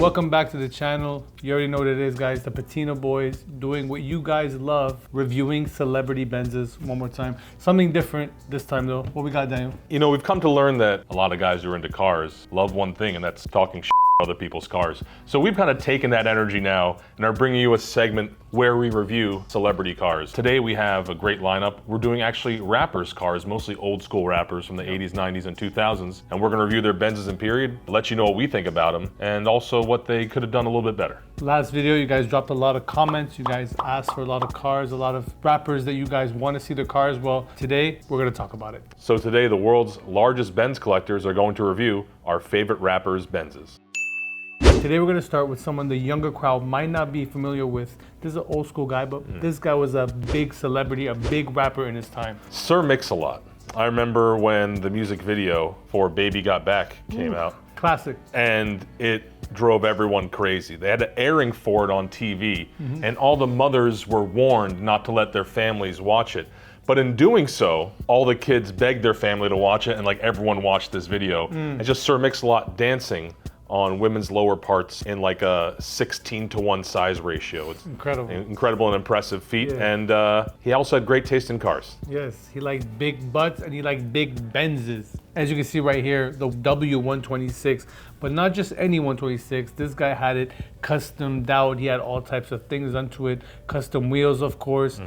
Welcome back to the channel. You already know what it is, guys. The Patina boys doing what you guys love, reviewing celebrity Benzes one more time. Something different this time though. What we got, Daniel? You know, we've come to learn that a lot of guys who are into cars love one thing, and that's talking shit about other people's cars. So we've kind of taken that energy now and are bringing you a segment where we review celebrity cars. Today we have a great lineup. We're doing actually rappers cars, mostly old school rappers from the 80s, 90s, and 2000s. And we're gonna review their Benzes and period, let you know what we think about them, and also what they could have done a little bit better. Last video, you guys dropped a lot of comments. You guys asked for a lot of cars, a lot of rappers that you guys want to see their cars. Well, today we're gonna talk about it. So today the world's largest Benz collectors are going to review our favorite rappers' Benzes. Today we're gonna start with someone the younger crowd might not be familiar with. This is an old school guy, but this guy was a big celebrity, a big rapper in his time. Sir Mix-a-Lot. I remember when the music video for Baby Got Back came out. Classic. And it drove everyone crazy. They had an airing for it on TV, and all the mothers were warned not to let their families watch it. But in doing so, all the kids begged their family to watch it, and like everyone watched this video. And just Sir Mix-a-Lot dancing on women's lower parts in like a 16:1 size ratio. It's incredible. Incredible and impressive feat. Yeah. And he also had great taste in cars. Yes, he liked big butts and he liked big Benzes. As you can see right here, the W126, but not just any 126. This guy had it customed out. He had all types of things done to it. Custom wheels, of course.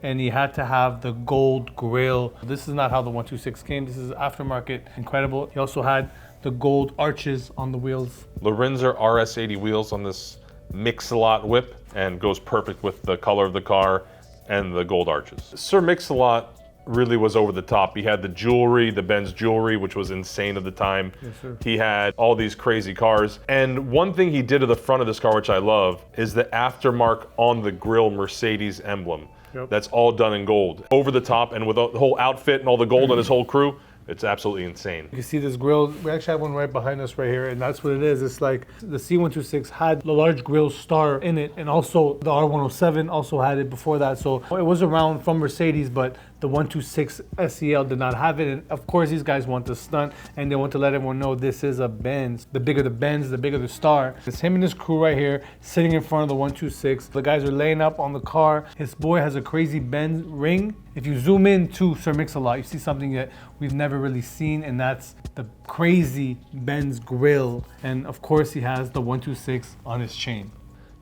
And he had to have the gold grille. This is not how the 126 came. This is aftermarket. Incredible. He also had the gold arches on the wheels. Lorenzer RS80 wheels on this Mix-a-Lot whip, and goes perfect with the color of the car and the gold arches. Sir Mix-a-Lot really was over the top. He had the jewelry, the Benz jewelry, which was insane at the time. Yes, sir. He had all these crazy cars. And one thing he did to the front of this car, which I love, is the aftermark on the grille Mercedes emblem. Yep. That's all done in gold. Over the top, and with the whole outfit and all the gold on his whole crew, it's absolutely insane. You can see this grille. We actually have one right behind us right here, and that's what it is. It's like the C126 had the large grille star in it, and also the R107 also had it before that. So it was around from Mercedes, but the 126 SEL did not have it. And of course, these guys want to stunt, and they want to let everyone know this is a Benz. The bigger the Benz, the bigger the star. It's him and his crew right here, sitting in front of the 126. The guys are laying up on the car. His boy has a crazy Benz ring. If you zoom in to Sir Mix-a-Lot, you see something that we've never really seen, and that's the crazy Benz grill. And of course, he has the 126 on his chain.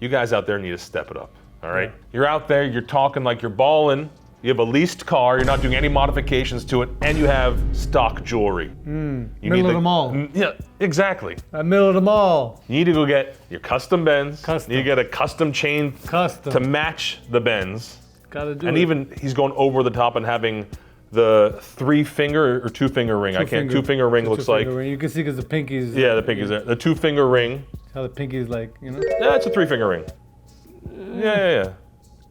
You guys out there need to step it up, all right? Yeah. You're out there, you're talking like you're balling. You have a leased car, you're not doing any modifications to it, and you have stock jewelry. Middle of the mall. Yeah, exactly. Middle of the mall. You need to go get your custom Benz. Custom. You need to get a custom chain to match the Benz. Gotta do and it. even he's going over the top and having the 3-finger or 2-finger ring. Two-finger ring looks like. Ring. You can see because the pinky's. Yeah, the pinky's there. The 2-finger ring. How the pinky's like, you know? Yeah, it's a 3-finger ring. Yeah.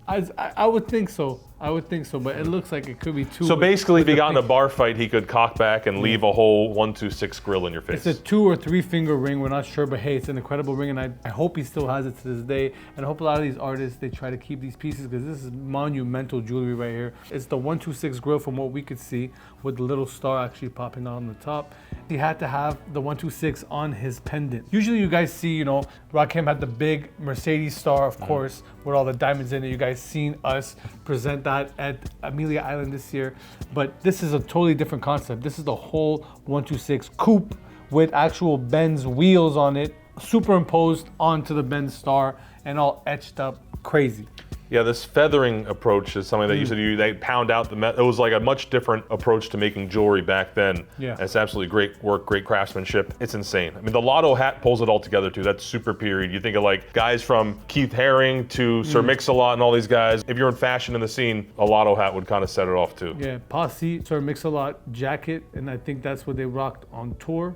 I would think so. I would think so, but it looks like it could be two. So basically, if he got in a bar fight, he could cock back and leave a whole 126 grill in your face. It's a 2 or 3 finger ring. We're not sure, but hey, it's an incredible ring, and I hope he still has it to this day. And I hope a lot of these artists, they try to keep these pieces because this is monumental jewelry right here. It's the 126 grill from what we could see, with the little star actually popping out on the top. He had to have the 126 on his pendant. Usually you guys see, you know, Rakim had the big Mercedes star, of course, with all the diamonds in it. You guys seen us present that at Amelia Island this year, but this is a totally different concept. This is the whole 126 coupe with actual Benz wheels on it, superimposed onto the Benz star and all etched up crazy. Yeah, this feathering approach is something that you said they pound out the metal. It was like a much different approach to making jewelry back then. Yeah. And it's absolutely great work, great craftsmanship. It's insane. I mean, the Lotto hat pulls it all together too. That's super period. You think of like guys from Keith Haring to Sir Mix-a-Lot and all these guys. If you're in fashion in the scene, a Lotto hat would kind of set it off too. Yeah, Posse, Sir Mix-a-Lot jacket, and I think that's what they rocked on tour.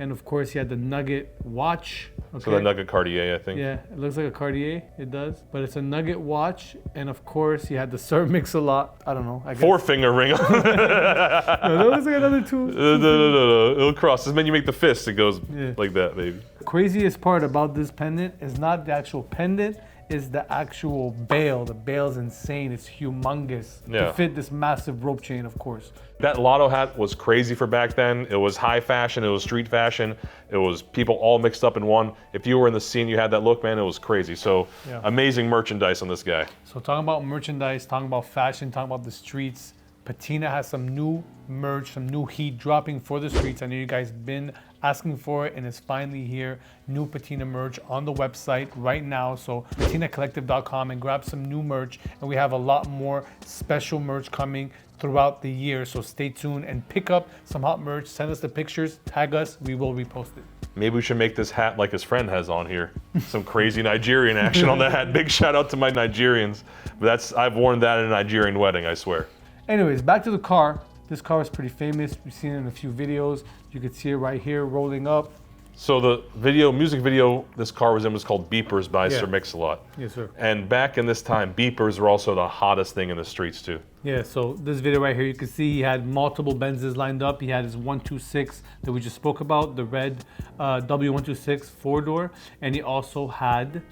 And of course, he had the Nugget watch. Okay. So the Nugget Cartier, I think. Yeah, it looks like a Cartier. It does, but it's a Nugget watch. And of course, he had the Sir Mix-a-Lot. I don't know. I guess. 4-finger ring. No, that looks like another two. No. It'll cross. This means you make the fist. It goes like that, baby. The craziest part about this pendant is not the actual pendant. is the actual bale. The bale's insane. It's humongous to fit this massive rope chain, of course. That lotto hat was crazy for back then. It was high fashion, it was street fashion, it was people all mixed up in one. If you were in the scene, you had that look, man, it was crazy. So amazing merchandise on this guy. So talking about merchandise, talking about fashion, talking about the streets, Patina has some new merch, some new heat dropping for the streets. I know you guys been asking for it, and it's finally here. New Patina merch on the website right now. So patinacollective.com and grab some new merch. And we have a lot more special merch coming throughout the year. So stay tuned and pick up some hot merch. Send us the pictures, tag us, we will repost it. Maybe we should make this hat like his friend has on here. Some crazy Nigerian action on the hat. Big shout out to my Nigerians. But I've worn that at a Nigerian wedding, I swear. Anyways, back to the car. This car is pretty famous. We've seen it in a few videos. You can see it right here rolling up. So the music video this car was in was called Beepers by Sir Mix-a-Lot. Yes, sir. And back in this time, beepers were also the hottest thing in the streets too. Yeah, so this video right here, you can see he had multiple Benzes lined up. He had his 126 that we just spoke about, the red W126 four-door. And he also had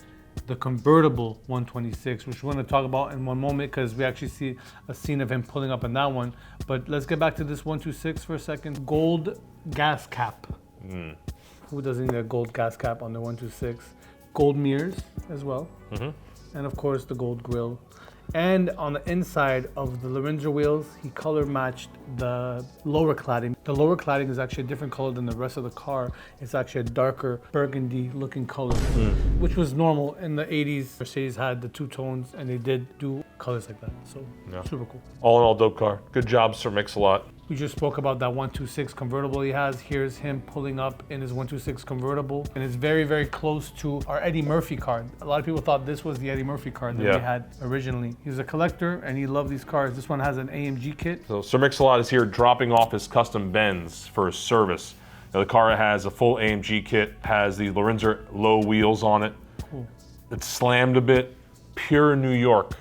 the convertible 126, which we're going to talk about in one moment because we actually see a scene of him pulling up in that one. But let's get back to this 126 for a second. Gold gas cap. Who doesn't need a gold gas cap on the 126? Gold mirrors as well. And of course the gold grille. And on the inside of the Lorenzo wheels, he color matched the lower cladding. The lower cladding is actually a different color than the rest of the car. It's actually a darker burgundy looking color, which was normal in the 80s. Mercedes had the two tones and they did do colors like that. So super cool. All in all, dope car. Good job, Sir Mix-a-Lot. We just spoke about that 126 convertible he has. Here's him pulling up in his 126 convertible. And it's very, very close to our Eddie Murphy car. A lot of people thought this was the Eddie Murphy car that we had originally. He's a collector and he loved these cars. This one has an AMG kit. So Sir Mix-a-Lot is here dropping off his custom Benz for his service. Now, the car has a full AMG kit, has the Lorenzo low wheels on it. Cool. It's slammed a bit. Pure New York.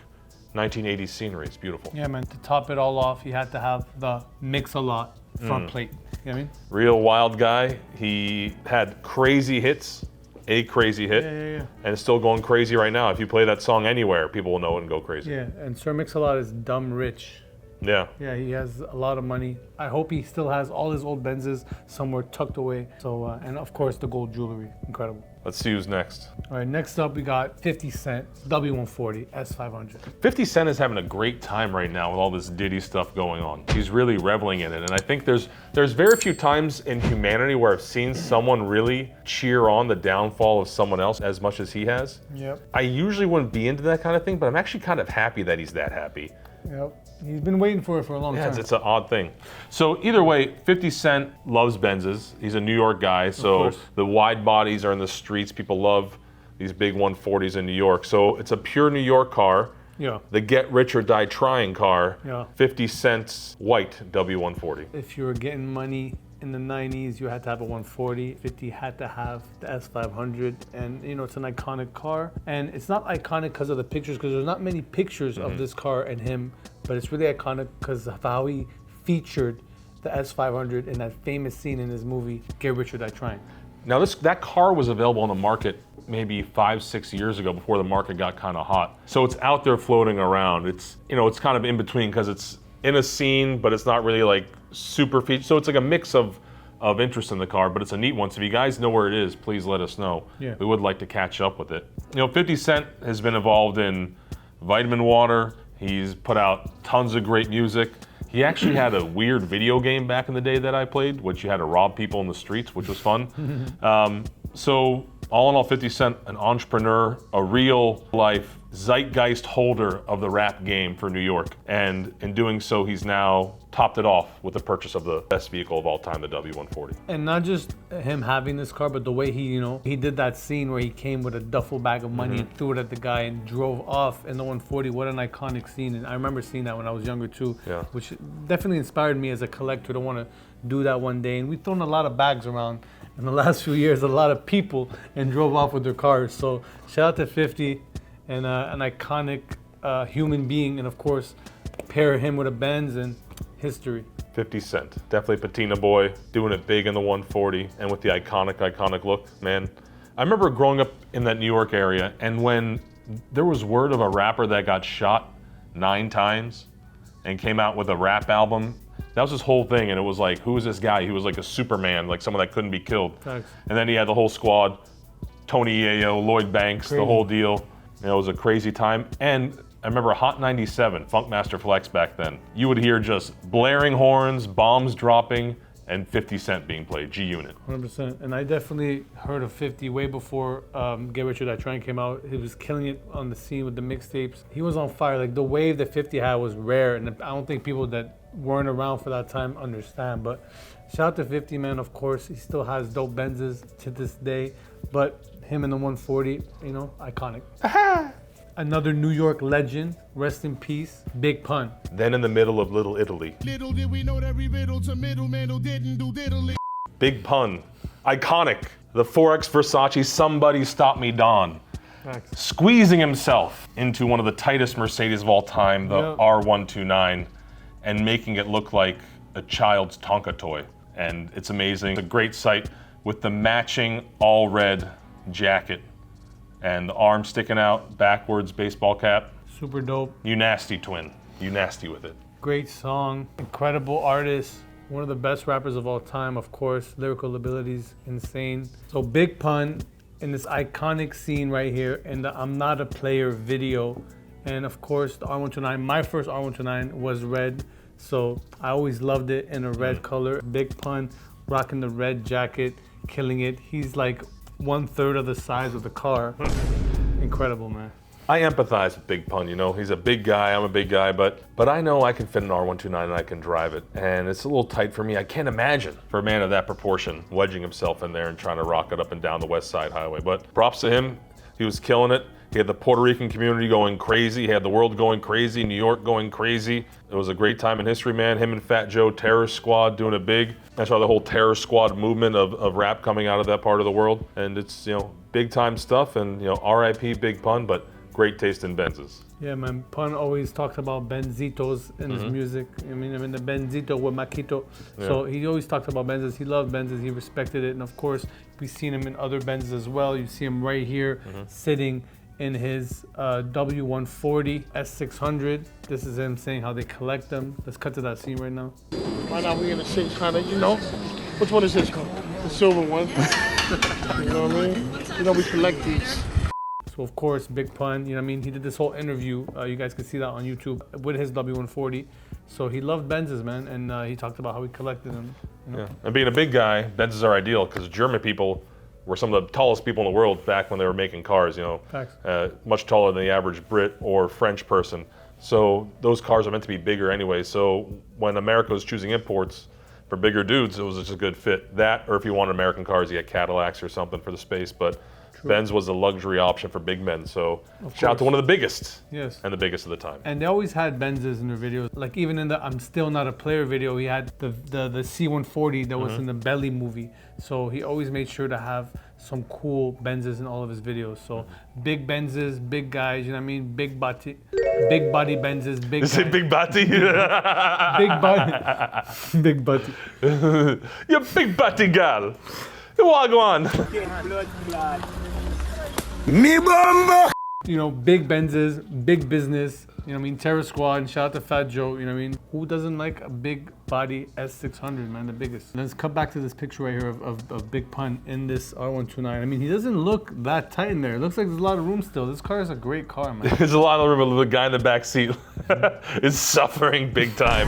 1980s scenery. It's beautiful. Yeah, man. To top it all off, he had to have the Mix-a-Lot front plate. You know what I mean? Real wild guy. He had crazy hits, a crazy hit, and it's still going crazy right now. If you play that song anywhere, people will know it and go crazy. Yeah, and Sir Mix-a-Lot is dumb rich. Yeah. Yeah, he has a lot of money. I hope he still has all his old Benzes somewhere tucked away. So, and of course the gold jewelry, incredible. Let's see who's next. All right, next up we got 50 Cent, W140 S500. 50 Cent is having a great time right now with all this Diddy stuff going on. He's really reveling in it, and I think there's very few times in humanity where I've seen someone really cheer on the downfall of someone else as much as he has. Yep. I usually wouldn't be into that kind of thing, but I'm actually kind of happy that he's that happy. Yep. He's been waiting for it for a long time. It's an odd thing. So either way, 50 Cent loves Benzes. He's a New York guy, so the wide bodies are in the streets. People love these big 140s in New York. So it's a pure New York car. Yeah. The get rich or die trying car. Yeah. 50 Cent's white W140. If you were getting money in the 90s, you had to have a 140. 50 had to have the S500. And, you know, it's an iconic car. And it's not iconic because of the pictures, because there's not many pictures of this car and him. But it's really iconic because of how he featured the S500 in that famous scene in his movie, Get Rich or Die Trying. Now, that car was available on the market maybe 5-6 years ago before the market got kind of hot. So it's out there floating around. It's, you know, it's kind of in between because it's in a scene, but it's not really like super featured. So it's like a mix of interest in the car, but it's a neat one. So if you guys know where it is, please let us know. Yeah. We would like to catch up with it. You know, 50 Cent has been involved in Vitamin Water. He's put out tons of great music. He actually had a weird video game back in the day that I played, which you had to rob people in the streets, which was fun. So all in all, 50 Cent, an entrepreneur, a real life zeitgeist holder of the rap game for New York. And in doing so, he's now topped it off with the purchase of the best vehicle of all time, the W140. And not just him having this car, but the way he, you know, he did that scene where he came with a duffel bag of money and threw it at the guy and drove off in the 140. What an iconic scene. And I remember seeing that when I was younger too, which definitely inspired me as a collector to want to do that one day. And we've thrown a lot of bags around in the last few years, a lot of people, and drove off with their cars. So shout out to 50 and an iconic human being. And of course, pair him with a Benz and history. 50 Cent, definitely Patina boy, doing it big in the 140 and with the iconic look, man. I remember growing up in that New York area, and when there was word of a rapper that got shot 9 times and came out with a rap album. That was his whole thing, and it was like, who is this guy? He was like a Superman, like someone that couldn't be killed. Thanks. And then he had the whole squad, Tony Yayo, Lloyd Banks, the whole deal. You know, it was a crazy time. And I remember Hot 97, Funkmaster Flex back then. You would hear just blaring horns, bombs dropping, and 50 Cent being played, G-Unit. 100%. And I definitely heard of 50 way before Get Rich or Die Trying came out. He was killing it on the scene with the mixtapes. He was on fire. Like, the wave that 50 had was rare, and I don't think people that weren't around for that time understand. But shout out to 50, man. Of course, he still has dope Benzes to this day. But him in the 140, you know, iconic. Another New York legend, rest in peace, Big Pun. Then in the middle of Little Italy. Little did we know that we riddle to middleman who didn't do diddly. Big Pun, iconic. The 4X Versace Somebody Stop Me Don. Thanks. Squeezing himself into one of the tightest Mercedes of all time, the R129, and making it look like a child's Tonka toy. And it's amazing. It's a great sight with the matching all red jacket and the arm sticking out, backwards baseball cap. Super dope. You nasty twin. You nasty with it. Great song, incredible artist, one of the best rappers of all time, of course. Lyrical abilities, insane. So Big Pun in this iconic scene right here in the I'm Not a Player video. And of course, the R129, my first R129 was red. So I always loved it in a red color. Big Pun rocking the red jacket, killing it. He's like 1/3 of the size of the car. Incredible, man. I empathize with Big Pun, you know. He's a big guy, I'm a big guy, but I know I can fit an R129 and I can drive it. And it's a little tight for me. I can't imagine for a man of that proportion wedging himself in there and trying to rock it up and down the West Side Highway. But props to him. He was killing it. He had the Puerto Rican community going crazy. He had the world going crazy, New York going crazy. It was a great time in history, man. Him and Fat Joe, Terror Squad, doing it big. I saw the whole Terror Squad movement of rap coming out of that part of the world. And it's, you know, big time stuff. And, you know, RIP Big Pun, but great taste in Benzes. Yeah, man. Pun always talked about Benzitos in his music. I mean, the Benzito with Maquito. Yeah. So he always talked about Benzes. He loved Benzes. He respected it. And of course, we've seen him in other Benzes as well. You see him right here sitting in his W140 S600. This is him saying how they collect them. Let's cut to that scene right now. Why not we in the 600, you know? Which one is this called? The silver one. You know what I mean? You know, we collect these. So of course, Big Pun, you know what I mean? He did this whole interview. You guys can see that on YouTube with his W140. So he loved Benzes, man. And he talked about how he collected them. You know? Yeah. And being a big guy, Benzes are ideal because German people were some of the tallest people in the world back when they were making cars, you know. Facts. Much taller than the average Brit or French person. So those cars are meant to be bigger anyway. So when America was choosing imports for bigger dudes, it was just a good fit. That, or if you wanted American cars, you had Cadillacs or something for the space. But Benz was a luxury option for big men. So shout out to one of the biggest. Yes. And the biggest of the time. And they always had Benzes in their videos. Like even in the I'm Still Not a Player video, he had the C140 that was in the Belly movie. So he always made sure to have some cool Benzes in all of his videos. So big Benzes, big guys, you know what I mean? Big body Benzes, big You say guys. big body? Big body. Big body. You big body gal. Wagwan. Me bomba! You know, big Benzes, big business. You know what I mean? Terror Squad, and shout out to Fat Joe, you know what I mean? Who doesn't like a big body S600, man, the biggest? Let's cut back to this picture right here of Big Pun in this R129. I mean, he doesn't look that tight in there. It looks like there's a lot of room still. This car is a great car, man. There's a lot of room. The guy in the back seat is suffering big time.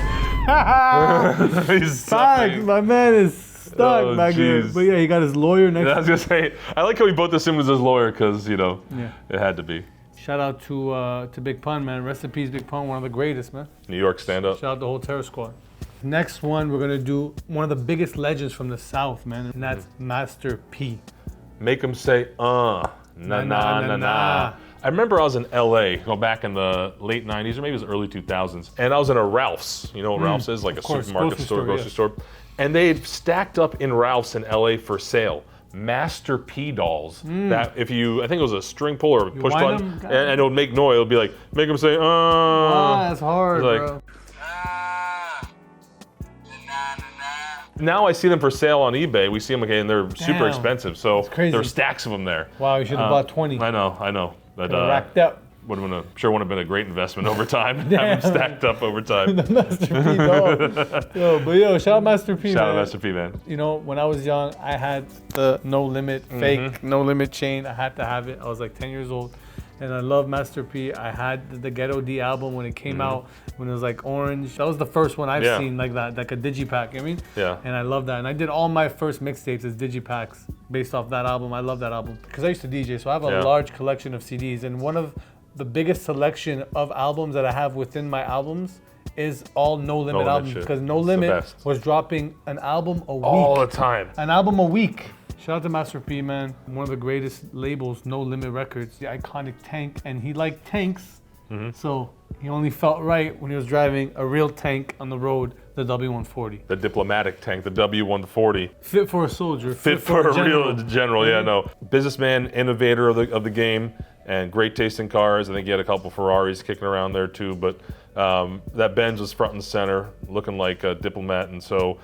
He's Fuck, suffering. my man is stuck Oh, back there. jeez. But yeah, he got his lawyer next I was gonna say, I like how we both assumed it was his lawyer because, you know, Yeah. it had to be. Shout out to Big Pun, man. Rest in peace, Big Pun, one of the greatest, man. New York stand up. Shout out the whole Terror Squad. Next one, we're gonna do one of the biggest legends from the South, man, and that's Master P. Make him say, na na na na. I remember I was in LA, go back in the late 90s or maybe it was early 2000s, and I was in a Ralph's. You know what Ralph's is? Like a course, supermarket store, grocery store. And they had stacked up in Ralph's in LA for sale Master P dolls. That if you, I think it was a string pull or a push wind button, them? and it would make noise. It would be like, make them say, That's hard, Like- bro. Now I see them for sale on eBay. We see them again, and they're super Damn. expensive. So crazy. there are stacks of them there. Wow, you should have bought 20. I know. But racked up. Sure would have been a great investment over time. Have them stacked up over time. The Master P, dog. Shout out Master P, Shout out man. Master P, man. You know, when I was young, I had the No Limit fake No Limit chain. I had to have it. I was like 10 years old. And I love Master P. I had the Ghetto D album when it came out, when it was like orange. That was the first one I've seen like that, like a digipack, you know what I mean? Yeah. And I love that. And I did all my first mixtapes as digipacks based off that album. I love that album. Because I used to DJ, so I have a large collection of CDs. And one of the biggest selection of albums that I have within my albums is all No Limit albums. Because No Limit was dropping an album a week. All the time. An album a week. Shout out to Master P, man. One of the greatest labels, No Limit Records. The iconic tank, and he liked tanks. So he only felt right when he was driving a real tank on the road, the W140. The diplomatic tank, the W140. Fit for a soldier. Fit for a real general, yeah, no. Businessman, innovator of the game, and great taste in cars. I think he had a couple Ferraris kicking around there too, but that Benz was front and center, looking like a diplomat, and so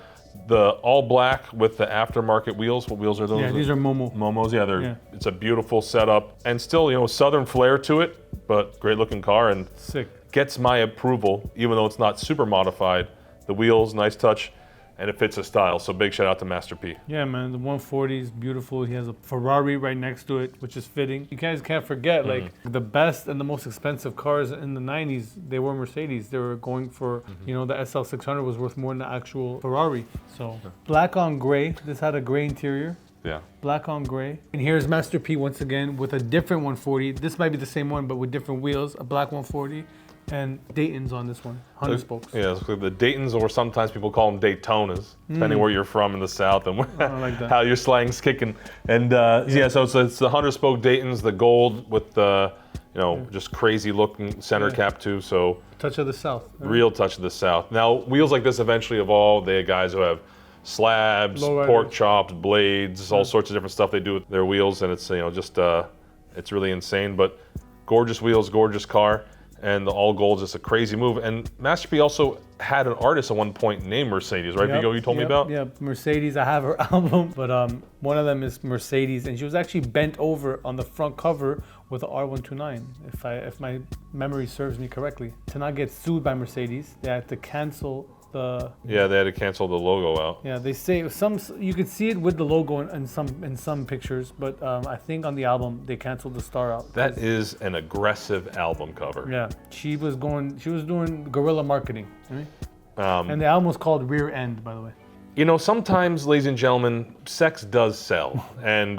the all black with the aftermarket wheels. What wheels are those? Yeah, these are Momo. Momos, yeah, it's a beautiful setup, and still, you know, southern flair to it, but great looking car, and sick. Gets my approval, even though it's not super modified. The wheels, nice touch, and it fits his style. So big shout out to Master P. Yeah, man, the 140 is beautiful. He has a Ferrari right next to it, which is fitting. You guys can't forget, like, the best and the most expensive cars in the 90s, they were Mercedes. They were going for, you know, the SL600 was worth more than the actual Ferrari. So, black on gray. This had a gray interior. Yeah. Black on gray. And here's Master P once again with a different 140. This might be the same one, but with different wheels. A black 140. And Dayton's on this one, 100 spokes. Yeah, so the Daytons, or sometimes people call them Daytonas, depending where you're from in the South and like how your slang's kicking. And so it's the 100 spoke Daytons, the gold with the, you know, just crazy looking center cap too. So touch of the South. Right? Real touch of the South. Now wheels like this eventually evolve. They have guys who have slabs, pork chops, blades, all sorts of different stuff they do with their wheels, and it's, you know, just it's really insane. But gorgeous wheels, gorgeous car. And the all gold is just a crazy move. And Master P also had an artist at one point named Mercedes, right, Vigo, you told me about? Yeah, Mercedes, I have her album, but one of them is Mercedes, and she was actually bent over on the front cover with the R129, if my memory serves me correctly. To not get sued by Mercedes, they had to cancel the... Yeah, they had to cancel the logo out. Yeah, they say you could see it with the logo in some pictures, but I think on the album they canceled the star out. That is an aggressive album cover. Yeah, she was doing guerrilla marketing, right? And the album was called Rear End, by the way. You know, sometimes, ladies and gentlemen, sex does sell, and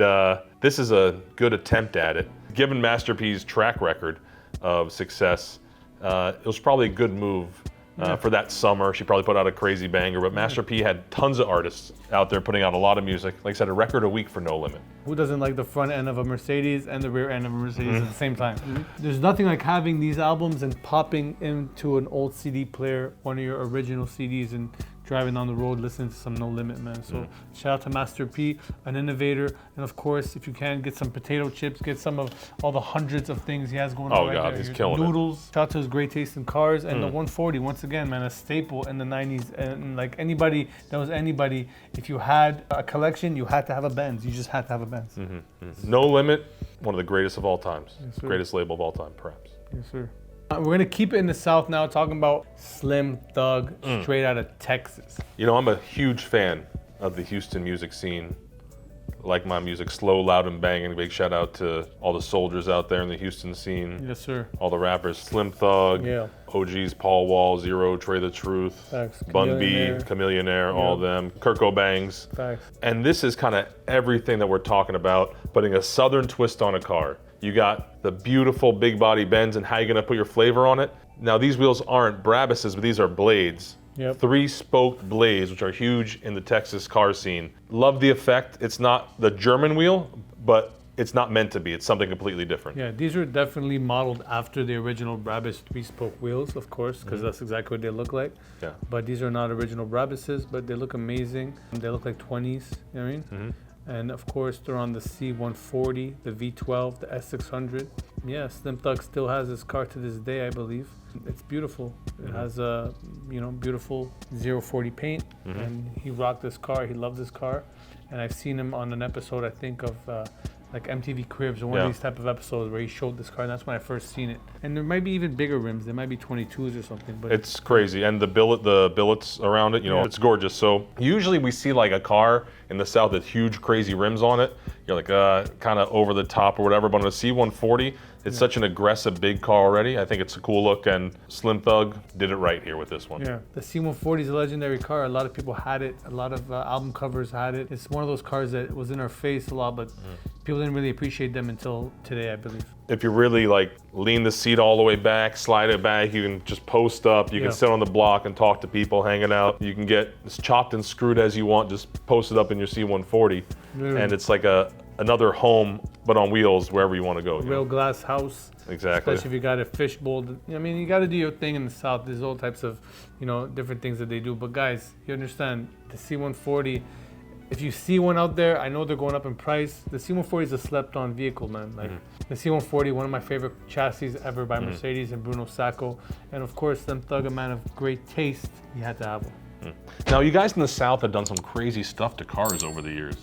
this is a good attempt at it. Given Master P's track record of success, it was probably a good move. For that summer, she probably put out a crazy banger, but Master P had tons of artists out there putting out a lot of music. Like I said, a record a week for No Limit. Who doesn't like the front end of a Mercedes and the rear end of a Mercedes at the same time? There's nothing like having these albums and popping into an old CD player, one of your original CDs, and driving on the road listening to some No Limit, man. So shout out to Master P, an innovator. And of course, if you can, get some potato chips, get some of all the hundreds of things he has going on right there. Oh God, he's killing it. Noodles. Shout out to his great taste in cars. And the 140, once again, man, a staple in the 90s. And like anybody, if you had a collection, you had to have a Benz. You just had to have a Benz. No Limit, one of the greatest of all times. Yes, greatest label of all time, perhaps. Yes, sir. We're going to keep it in the South now, talking about Slim Thug, straight out of Texas. You know, I'm a huge fan of the Houston music scene. I like my music slow, loud, and banging. Big shout out to all the soldiers out there in the Houston scene. Yes, sir. All the rappers, Slim Thug, OGs, Paul Wall, Zero, Trey the Truth, Facts. Bun B, Chamillionaire, all of them, Kurt Cobain's. Facts. And this is kind of everything that we're talking about, putting a Southern twist on a car. You got the beautiful big body Benz, and how you gonna put your flavor on it? Now these wheels aren't Brabuses, but these are blades. Yep. 3-spoked blades, which are huge in the Texas car scene. Love the effect. It's not the German wheel, but it's not meant to be. It's something completely different. Yeah, these are definitely modeled after the original Brabus 3-spoke wheels, of course, because that's exactly what they look like. Yeah. But these are not original Brabuses, but they look amazing. They look like 20s, you know what I mean? And of course, they're on the C140, the V12, the S600. Yeah, Slim Thug still has this car to this day, I believe. It's beautiful. It has a, beautiful 040 paint, and he rocked this car. He loved this car, and I've seen him on an episode, I think, of like MTV Cribs or one of these type of episodes where he showed this car, and that's when I first seen it. And there might be even bigger rims. There might be 22s or something. But it's crazy, and the billets around it, you know, it's gorgeous. So usually we see like a car in the South with huge, crazy rims on it. You're like, kind of over the top or whatever. But on a C140, it's such an aggressive big car already. I think it's a cool look, and Slim Thug did it right here with this one. Yeah, the C140 is a legendary car. A lot of people had it. A lot of album covers had it. It's one of those cars that was in our face a lot, but people didn't really appreciate them until today, I believe. If you really like lean the seat all the way back, slide it back, you can just post up, you can sit on the block and talk to people hanging out. You can get as chopped and screwed as you want, just post it up in your C140. Literally. And it's like another home, but on wheels, wherever you want to go. Real glass house. Exactly. Especially if you got a fishbowl. I mean, you got to do your thing in the South. There's all types of, you know, different things that they do. But guys, you understand, the C140, if you see one out there, I know they're going up in price. The C140 is a slept-on vehicle, man. Like the C140, one of my favorite chassis ever by Mercedes and Bruno Sacco. And of course, Slim Thug, a man of great taste, you had to have one. Now, you guys in the South have done some crazy stuff to cars over the years.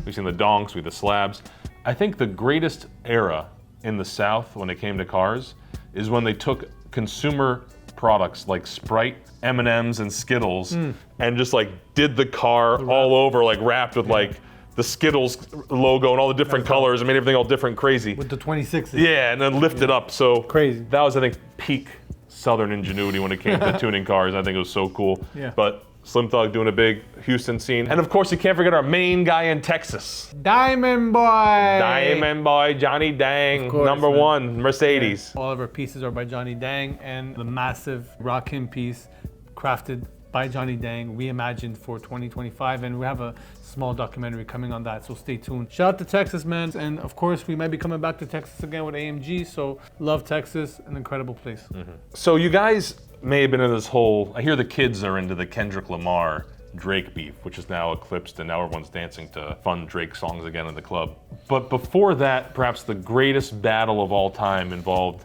We've seen the donks, we've the slabs. I think the greatest era in the South when it came to cars is when they took consumer products like Sprite, M&Ms, and Skittles and just like did the car all over, like wrapped with like the Skittles logo and all the different colors and made everything all different, crazy. With the 26s. Yeah, and then lifted up. So crazy. That was, I think, peak Southern ingenuity when it came to tuning cars. I think it was so cool. Yeah. But Slim Thug doing a big Houston scene. And of course, you can't forget our main guy in Texas. Diamond Boy! Diamond Boy, Johnny Dang, course, number man. one, Mercedes. Yeah. All of our pieces are by Johnny Dang, and the massive Rakim piece crafted by Johnny Dang, reimagined for 2025, and we have a small documentary coming on that, so stay tuned. Shout out to Texas, man, and of course we might be coming back to Texas again with AMG, so love Texas, an incredible place. So you guys may have been in this whole, I hear the kids are into the Kendrick Lamar Drake beef, which is now eclipsed and now everyone's dancing to fun Drake songs again in the club. But before that, perhaps the greatest battle of all time involved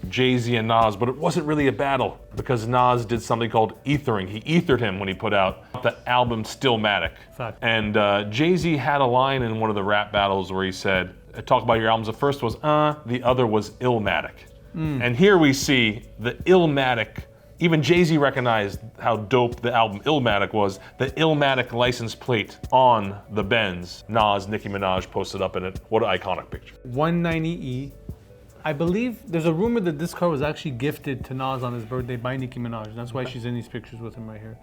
Jay-Z and Nas, but it wasn't really a battle because Nas did something called ethering. He ethered him when he put out the album Stillmatic. Fact. And Jay-Z had a line in one of the rap battles where he said, talk about your albums, the first was the other was Illmatic. And here we see the Illmatic. Even Jay-Z recognized how dope the album Illmatic was. The Illmatic license plate on the Benz. Nas, Nicki Minaj posted up in it. What an iconic picture. 190E. I believe there's a rumor that this car was actually gifted to Nas on his birthday by Nicki Minaj. That's why she's in these pictures with him right here.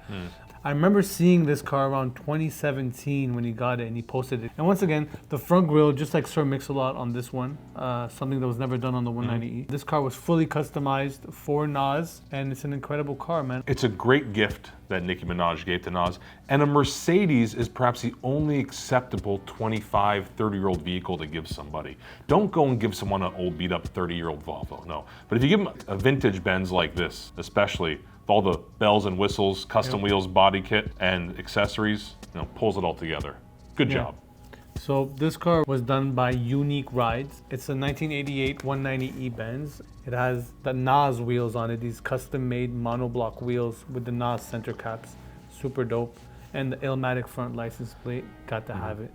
I remember seeing this car around 2017 when he got it and he posted it. And once again, the front grille, just like Sir Mix-a-Lot on this one, something that was never done on the 190E. This car was fully customized for Nas, and it's an incredible car, man. It's a great gift that Nicki Minaj gave to Nas. And a Mercedes is perhaps the only acceptable 25, 30-year-old vehicle to give somebody. Don't go and give someone an old beat-up 30-year-old Volvo, no. But if you give them a vintage Benz like this, especially, with all the bells and whistles, custom wheels, body kit, and accessories, pulls it all together. Good job. So this car was done by Unique Rides. It's a 1988 190E Benz. It has the Nas wheels on it, these custom-made monoblock wheels with the Nas center caps. Super dope. And the Illmatic front license plate, got to have it.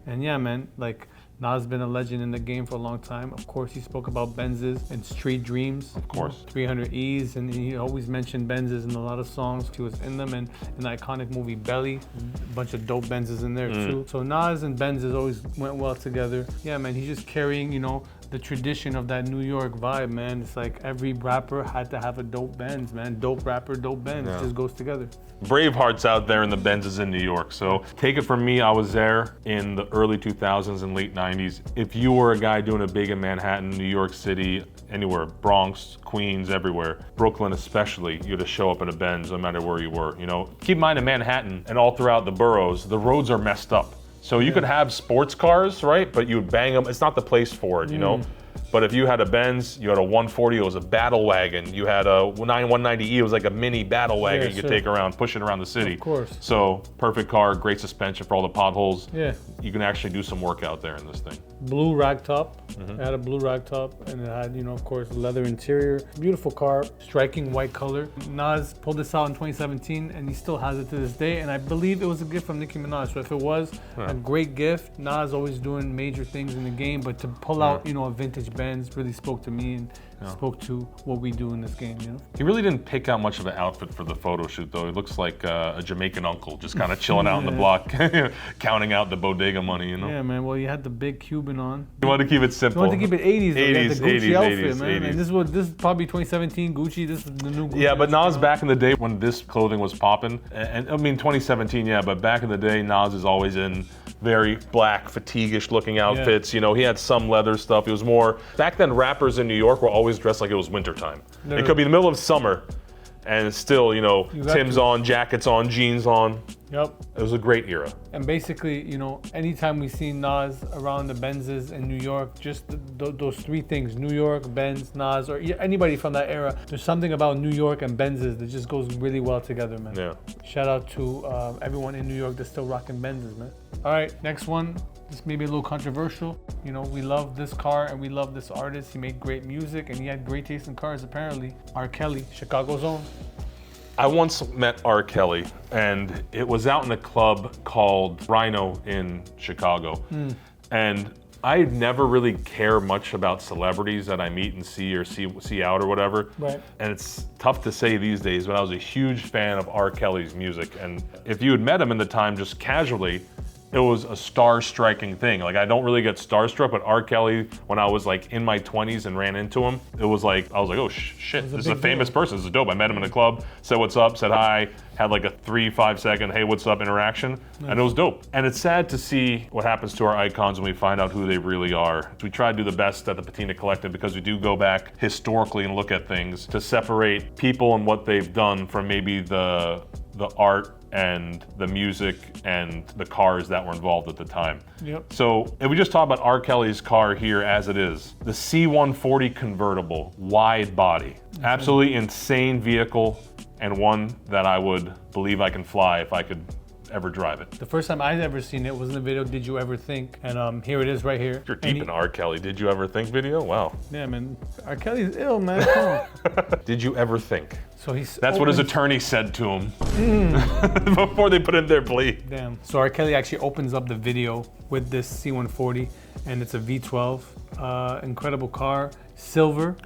And yeah, man, like, Nas been a legend in the game for a long time. Of course, he spoke about Benzes and Street Dreams. Of course. 300Es, and he always mentioned Benzes in a lot of songs. He was in them, and in the iconic movie Belly, a bunch of dope Benzes in there too. So Nas and Benzes always went well together. Yeah, man, he's just carrying, the tradition of that New York vibe, man. It's like every rapper had to have a dope Benz, man. Dope rapper, dope Benz. It just goes together. Bravehearts out there in the Benzes in New York. So take it from me, I was there in the early 2000s and late 90s. If you were a guy doing it big in Manhattan, New York City, anywhere, Bronx, Queens, everywhere, Brooklyn especially, you had to show up in a Benz no matter where you were. Keep in mind in Manhattan and all throughout the boroughs, the roads are messed up. So you could have sports cars, right? But you would bang them. It's not the place for it, But But if you had a Benz, you had a 140, it was a battle wagon. You had a 190E, it was like a mini battle wagon you could take around, push it around the city. Of course. So perfect car, great suspension for all the potholes. Yeah. You can actually do some work out there in this thing. Blue rag top. It had a blue rag top, and it had, you know, of course, leather interior. Beautiful car, striking white color. Nas pulled this out in 2017, and he still has it to this day. And I believe it was a gift from Nicki Minaj. So if it was a great gift, Nas always doing major things in the game, but to pull out, you know, a vintage Benz really spoke to me and spoke to what we do in this game, you know? He really didn't pick out much of an outfit for the photo shoot, though. He looks like a Jamaican uncle, just kind of chilling out in the block, counting out the bodega money, you know? Yeah, man. Well, you had the big Cuban on. You want to keep it simple. You want to keep it 80s, though. 80s, You had the Gucci 80s, outfit, 80s, man. 80s. And this is probably 2017 Gucci. This is the new Gucci. Yeah, but Nas back in the day when this clothing was popping, and I mean 2017, yeah, but back in the day, Nas is always in very black, fatigue-ish looking outfits. You know, he had some leather stuff. It was more, back then rappers in New York were always dressed like it was wintertime. It could be the middle of summer, and still, you know, Tim's on, jackets on, jeans on. Yep. It was a great era. And basically, you know, anytime we see Nas around the Benzes in New York, just those three things, New York, Benz, Nas, or anybody from that era, there's something about New York and Benzes that just goes really well together, man. Yeah. Shout out to everyone in New York that's still rocking Benzes, man. All right, next one. This may be a little controversial. You know, we love this car and we love this artist. He made great music and he had great taste in cars, apparently. R. Kelly, Chicago's own. I once met R. Kelly, and it was out in a club called Rhino in Chicago. And I never really care much about celebrities that I meet and see or see out or whatever. Right. And it's tough to say these days, but I was a huge fan of R. Kelly's music. And if you had met him in the time just casually, it was a star-striking thing. Like, I don't really get starstruck, but R. Kelly, when I was like in my 20s and ran into him, it was like, I was like, oh shit, this is a famous person, this is dope. I met him in a club, said what's up, said hi, had like a 3-5 second, hey, what's up interaction, and it was dope. And it's sad to see what happens to our icons when we find out who they really are. We try to do the best at the Patina Collective because we do go back historically and look at things to separate people and what they've done from maybe the art and the music and the cars that were involved at the time. Yep. So if we just talk about R. Kelly's car here as it is, the C140 convertible, wide body, absolutely insane vehicle, and one that I would believe I can fly if I could ever drive it. The first time I'd ever seen it was in the video, Did You Ever Think? And here it is right here. You're deep in R. Kelly. Did you ever think video? Wow. Yeah, man. R. Kelly's ill, man. Come on. Did you ever think? So That's what his attorney said to him before they put in their plea. Damn. So R. Kelly actually opens up the video with this C140, and it's a V12. Incredible car, silver,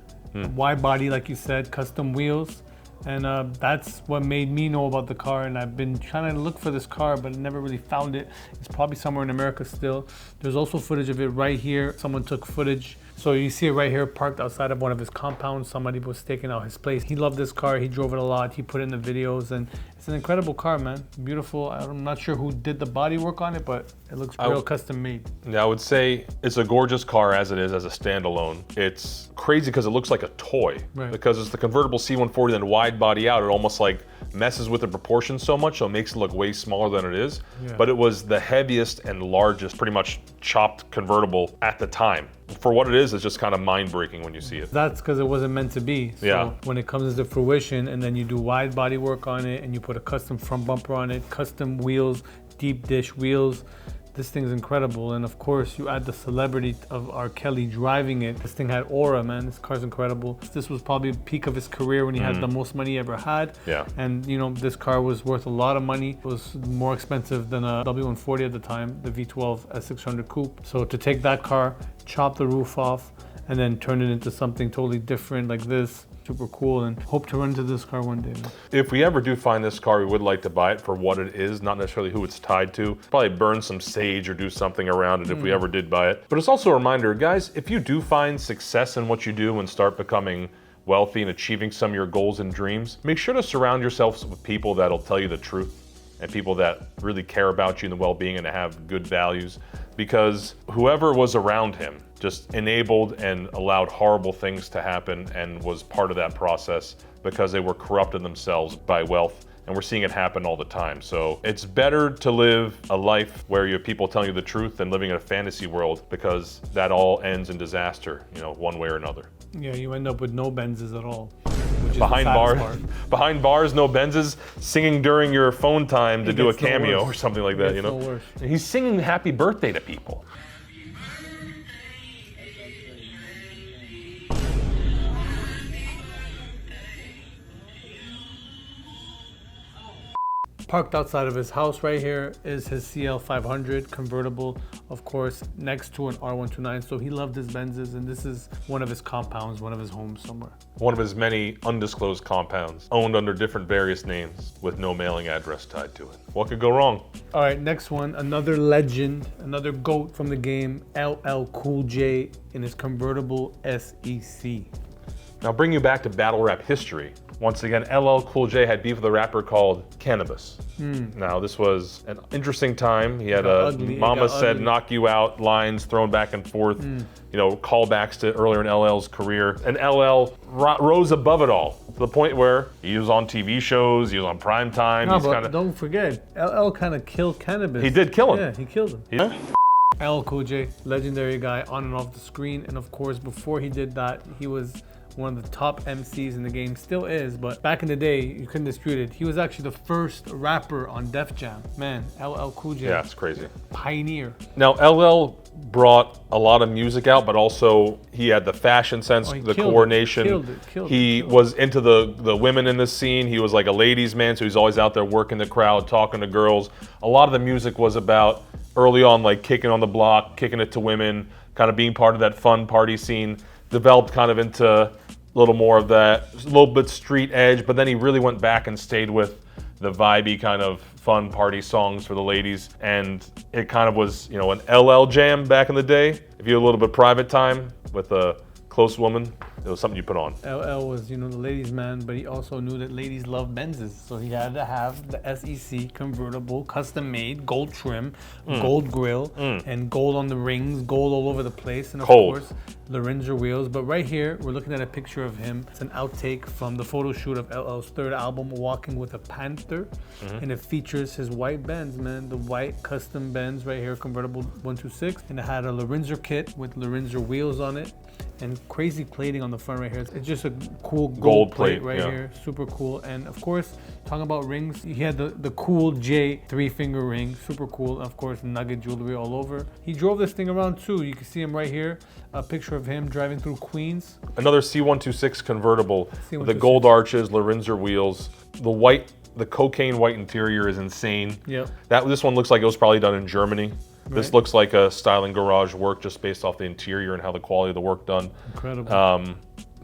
wide body, like you said, custom wheels. And that's what made me know about the car, and I've been trying to look for this car, but I never really found it. It's probably somewhere in America still. There's also footage of it right here. Someone took footage. So you see it right here, parked outside of one of his compounds. Somebody was taking out his place. He loved this car. He drove it a lot. He put it in the videos, and it's an incredible car, man. Beautiful. I'm not sure who did the body work on it, but it looks real custom made. Yeah, I would say it's a gorgeous car as it is as a standalone. It's crazy because it looks like a toy. Right. Because it's the convertible C140, then wide body out. It almost like messes with the proportions so much, so it makes it look way smaller than it is. Yeah. But it was the heaviest and largest, pretty much chopped convertible at the time. For what it is, it's just kind of mind-breaking when you see it. That's because it wasn't meant to be. So Yeah. when it comes to fruition, and then you do wide body work on it, and you put a custom front bumper on it, custom wheels, deep dish wheels, this thing's incredible. And of course, you add the celebrity of R. Kelly driving it. This thing had aura, man. This car's incredible. This was probably the peak of his career when he had the most money he ever had. Yeah. And you know, this car was worth a lot of money. It was more expensive than a W140 at the time, the V12 S600 Coupe. So to take that car, chop the roof off, and then turn it into something totally different like this, super cool, and hope to run into this car one day, man. If we ever do find this car, we would like to buy it for what it is, not necessarily who it's tied to. Probably burn some sage or do something around it if we ever did buy it. But it's also a reminder, guys, if you do find success in what you do and start becoming wealthy and achieving some of your goals and dreams, make sure to surround yourselves with people that'll tell you the truth and people that really care about you and the well-being and have good values, because whoever was around him just enabled and allowed horrible things to happen and was part of that process because they were corrupted themselves by wealth and we're seeing it happen all the time. So it's better to live a life where you have people telling you the truth than living in a fantasy world, because that all ends in disaster, you know, one way or another. Yeah, you end up with no Benzes at all. Behind bars, no Benzes, singing during your phone time to do a cameo or something like that, you know? No worse. He's singing happy birthday to people. Parked outside of his house right here is his CL500 convertible, of course, next to an R129. So he loved his Benzes, and this is one of his compounds, one of his homes somewhere. One of his many undisclosed compounds, owned under different various names with no mailing address tied to it. What could go wrong? All right, next one, another legend, another GOAT from the game, LL Cool J in his convertible SEC. Now bring you back to battle rap history. Once again, LL Cool J had beef with a rapper called Cannabis. Now this was an interesting time. He had Mama Said Knock You Out lines thrown back and forth, you know, callbacks to earlier in LL's career. And LL rose above it all to the point where he was on TV shows, he was on prime time. No, but don't forget, LL kind of killed Cannabis. He did kill him. Yeah, he killed him. LL Cool J, legendary guy on and off the screen. And of course, before he did that, he was one of the top MCs in the game, still is, but back in the day, you couldn't dispute it. He was actually the first rapper on Def Jam. Man, LL Cool J. Yeah, it's crazy. Pioneer. Now, LL brought a lot of music out, but also he had the fashion sense, the coordination. He was into the women in the scene. He was like a ladies' man, so he's always out there working the crowd, talking to girls. A lot of the music was about, early on, like kicking on the block, kicking it to women, kind of being part of that fun party scene. Developed kind of into a little more of that, a little bit street edge, but then he really went back and stayed with the vibey kind of fun party songs for the ladies. And it kind of was, you know, an LL jam back in the day. If you had a little bit private time with a close woman, it was something you put on. LL was, you know, the ladies' man, but he also knew that ladies love Benzes. So he had to have the SEC convertible, custom made, gold trim, gold grill, and gold on the rings, gold all over the place. And of course, Lorenzo wheels. But right here, we're looking at a picture of him. It's an outtake from the photo shoot of LL's third album, Walking with a Panther. And it features his white Benz, man, the white custom Benz right here, convertible 126. And it had a Lorenzo kit with Lorenzo wheels on it. And crazy plating on the front right here. It's just a cool gold plate right here. Super cool. And of course, talking about rings, he had the cool J 3-finger ring. Super cool. And of course, nugget jewelry all over. He drove this thing around too. You can see him right here. A picture of him driving through Queens. Another C126 convertible. C126. The gold arches, Lorenzo wheels. The cocaine white interior is insane. Yep. This one looks like it was probably done in Germany. This looks like a styling garage work just based off the interior and how the quality of the work done. Incredible.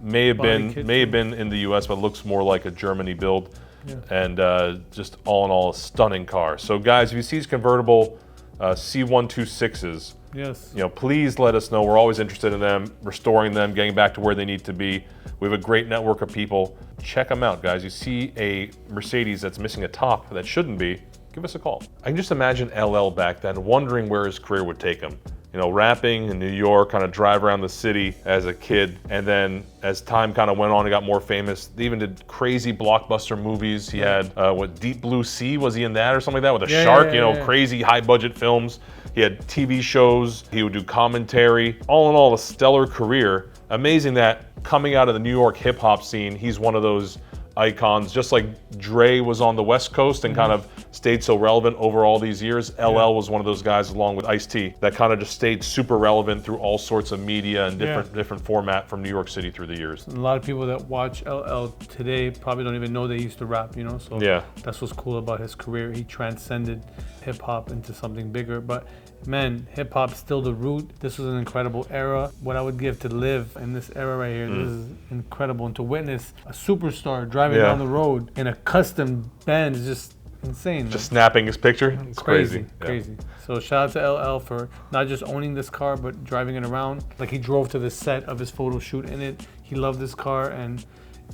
May have been in the US, but looks more like a Germany build. Yeah. And just all in all, a stunning car. So guys, if you see these convertible C126s, yes, you know, please let us know. We're always interested in them, restoring them, getting back to where they need to be. We have a great network of people. Check them out, guys. You see a Mercedes that's missing a top that shouldn't be, give us a call. I can just imagine LL back then wondering where his career would take him. You know, rapping in New York, kind of drive around the city as a kid. And then as time kind of went on, he got more famous. They even did crazy blockbuster movies. He had, Deep Blue Sea, was he in that or something like that? With a shark, crazy high budget films. He had TV shows, he would do commentary. All in all, a stellar career. Amazing that coming out of the New York hip hop scene, he's one of those icons, just like Dre was on the West Coast and kind of stayed so relevant over all these years. LL was one of those guys, along with Ice-T, that kind of just stayed super relevant through all sorts of media and different format from New York City through the years. And a lot of people that watch LL today probably don't even know they used to rap, you know? So that's what's cool about his career. He transcended hip hop into something bigger. But man, hip hop's still the root. This was an incredible era. What I would give to live in this era right here, this is incredible. And to witness a superstar driving down the road in a custom Benz is just insane. Just snapping his picture. It's crazy. Crazy. So shout out to LL for not just owning this car, but driving it around. Like, he drove to the set of his photo shoot in it. He loved this car. And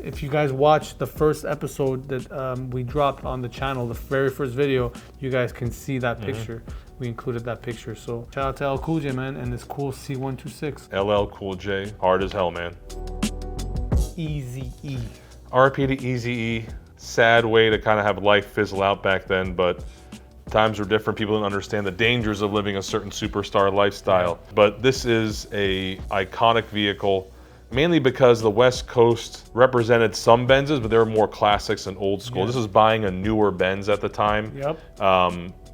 if you guys watched the first episode that we dropped on the channel, the very first video, you guys can see that picture. We included that picture. So shout out to LL Cool J, man, and this cool C126. LL Cool J, hard as hell, man. Eazy-E. RP to Eazy-E. sad way to kind of have life fizzle out back then, but times were different. People didn't understand the dangers of living a certain superstar lifestyle. But this is a iconic vehicle, mainly because the West Coast represented some Benzes, but they were more classics and old school. This is buying a newer Benz at the time.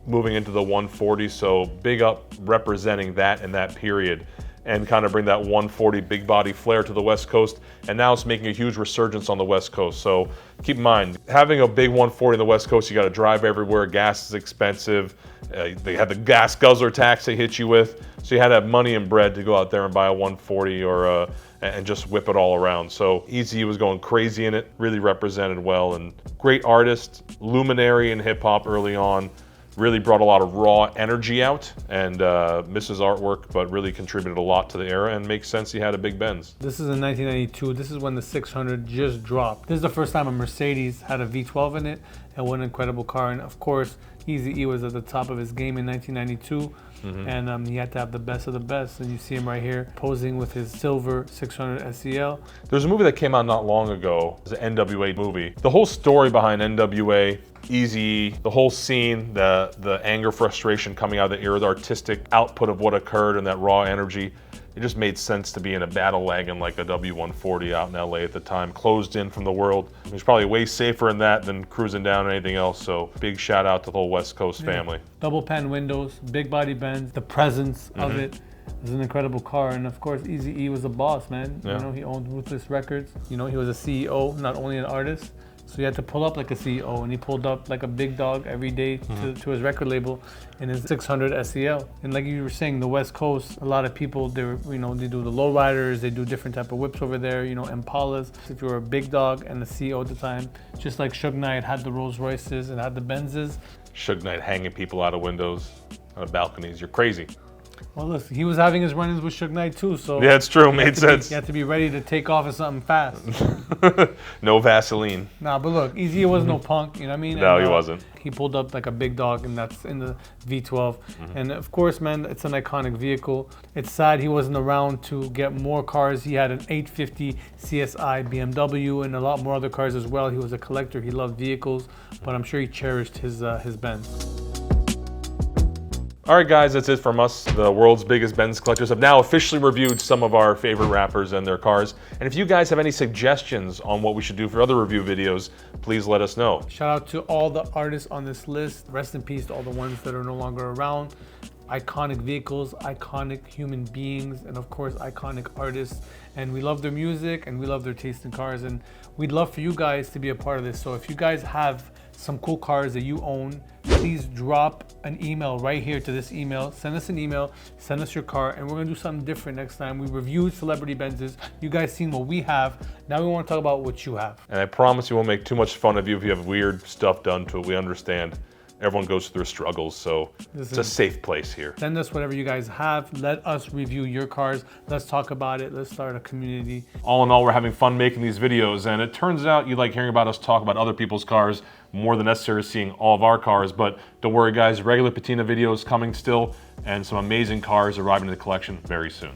Moving into the 140, so big up representing that in that period, and kind of bring that 140 big body flair to the West Coast. And now it's making a huge resurgence on the West Coast. So keep in mind, having a big 140 on the West Coast, you got to drive everywhere. Gas is expensive. They had the gas guzzler tax they hit you with. So you had to have money and bread to go out there and buy a 140 or and just whip it all around. So Eazy-E was going crazy in it, really represented well, and great artist, luminary in hip hop early on. Really brought a lot of raw energy out, and misses artwork, but really contributed a lot to the era, and makes sense he had a big Benz. This is in 1992. This is when the 600 just dropped. This is the first time a Mercedes had a V12 in it, and what an incredible car. And of course, Eazy-E was at the top of his game in 1992. And he had to have the best of the best, and you see him right here posing with his silver 600 SEL. There's a movie that came out not long ago. It was an NWA movie. The whole story behind NWA, Eazy-E, the whole scene, the anger, frustration coming out of the era, the artistic output of what occurred and that raw energy, it just made sense to be in a battle wagon like a W140 out in LA at the time, closed in from the world. It was probably way safer in that than cruising down or anything else, so big shout out to the whole West Coast family. Double pan windows, big body Benz, the presence of it is an incredible car. And of course, Eazy-E was a boss, man. You know, he owned Ruthless Records. You know, he was a CEO, not only an artist. So he had to pull up like a CEO, and he pulled up like a big dog every day to his record label in his 600 SEL. And like you were saying, the West Coast, a lot of people, they do the lowriders, they do different type of whips over there, you know, Impalas. If you were a big dog and the CEO at the time, just like Suge Knight had the Rolls Royces and had the Benzes. Suge Knight hanging people out of windows, out of balconies, you're crazy. Well, listen, he was having his run-ins with Suge Knight too, so yeah, it's true. Made sense. You have to be ready to take off at something fast. No Vaseline. Nah, but look, Eazy-E was no punk, you know what I mean? No, and, he wasn't. He pulled up like a big dog, and that's in the V12. And of course, man, it's an iconic vehicle. It's sad he wasn't around to get more cars. He had an 850 CSI BMW and a lot more other cars as well. He was a collector. He loved vehicles, but I'm sure he cherished his Benz. All right, guys, that's it from us. The world's biggest Benz collectors have now officially reviewed some of our favorite rappers and their cars. And if you guys have any suggestions on what we should do for other review videos, please let us know. Shout out to all the artists on this list. Rest in peace to all the ones that are no longer around. Iconic vehicles, iconic human beings, and of course, iconic artists. And we love their music, and we love their taste in cars. And we'd love for you guys to be a part of this. So if you guys have some cool cars that you own, please drop an email right here to this email. Send us an email, send us your car, and we're gonna do something different next time. We reviewed celebrity Benzes. You guys seen what we have. Now we wanna talk about what you have. And I promise we won't make too much fun of you if you have weird stuff done to it. We understand. Everyone goes through struggles, so it's a safe place here. Send us whatever you guys have. Let us review your cars. Let's talk about it. Let's start a community. All in all, we're having fun making these videos, and it turns out you like hearing about us talk about other people's cars more than necessarily seeing all of our cars. But don't worry, guys, regular Patina videos coming still, and some amazing cars arriving in the collection very soon.